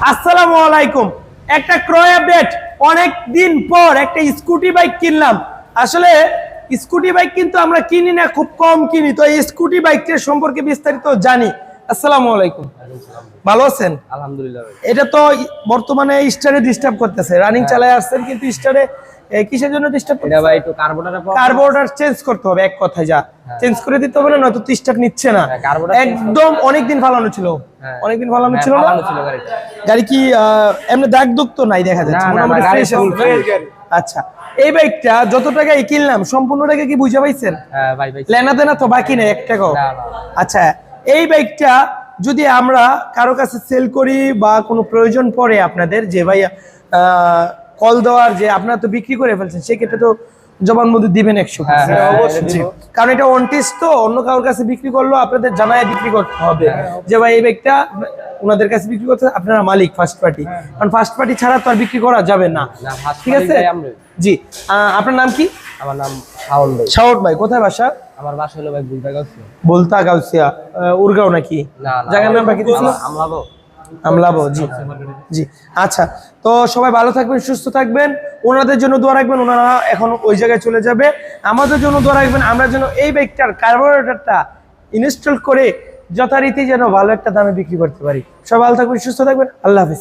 আসসালামু আলাইকুম। একটা ক্রয় আপডেট। অনেক দিন পর একটা স্কুটি বাইক কিনলাম। আসলে স্কুটি বাইক কিন্তু আমরা কিনি না, খুব কম কিনি। তো এই স্কুটি বাইকটার সম্পর্কে বিস্তারিত জানি। আসসালামু আলাইকুম, ভালো আছেন? আলহামদুলিল্লাহ ভাই। এটা তো বর্তমানে স্টারে ডিস্টার্ব করতেছে, রানিং চালায় আসছেন কিন্তু স্টারে কিসের জন্য ডিস্টার্ব এটা ভাই একটু কার্বোরেটর চেঞ্জ করতে হবে, এক কথায় যা চেঞ্জ করে দিতে হবে, না নয়তো স্টার্ট নিচ্ছে না। একদম অনেকদিন ফালানো ছিল, অনেকদিন ফালানো ছিল না গাড়ি। কি এমনি দাগ দুগ তো নাই দেখা যাচ্ছে, মোটামুটি ফ্রেশ আছে। আচ্ছা, এই বাইকটা যত টাকায় কিনলাম সম্পূর্ণ টাকা কি বুঝে পাইছেন? হ্যাঁ ভাই ভাই, লেনা দেনা তো বাকি নেই 1 টাকাও। আচ্ছা, এই বাইকটা যদি আমরা কারো কাছে সেল করি বা কোনো প্রয়োজন পড়ে আপনাদের, যে ভাই কল দেওয়ার, যে আপনারা তো বিক্রি করে ফেলছেন, সেক্ষেত্রে তো জবানবন্দি দিবেন 100%। কারণ এটা অনটিস, তো অন্য কারোর কাছে বিক্রি করলেও আপনাদের জানায় বিক্রি করতে হবে যে ভাই এই বাইকটা ওনাদের কাছে বিক্রি করতে, আপনারা মালিক ফার্স্ট পার্টি, কারণ ফার্স্ট পার্টি ছাড়া তো আর বিক্রি করা যাবে না। ঠিক আছে জি। আপনার নাম কি? আমার নাম শাওন ভাই। শাওন ভাই, কোথায় বাসা? আমার বাসা হলো ভাই বুলতাগাউসিয়া। বুলতাগাউসিয়া, উরগাঁও নাকি? না, জায়গার নাম বাকি দিছিল আমলাবো। জি জি। আচ্ছা, তো সবাই ভালো থাকবেন, সুস্থ থাকবেন, ওনাদের জন্য দোয়া রাখবেন। ওনারা এখন ওই জায়গায় চলে যাবে, আমাদের জন্য দোয়া রাখবেন, আমরা যেন এই বাইকটার কার্বোরেটরটা ইনস্টল করে যথারীতি যেন ভালো একটা দামে বিক্রি করতে পারি। সবাই ভালো থাকবেন, সুস্থ থাকবেন, আল্লাহ হাফেজ।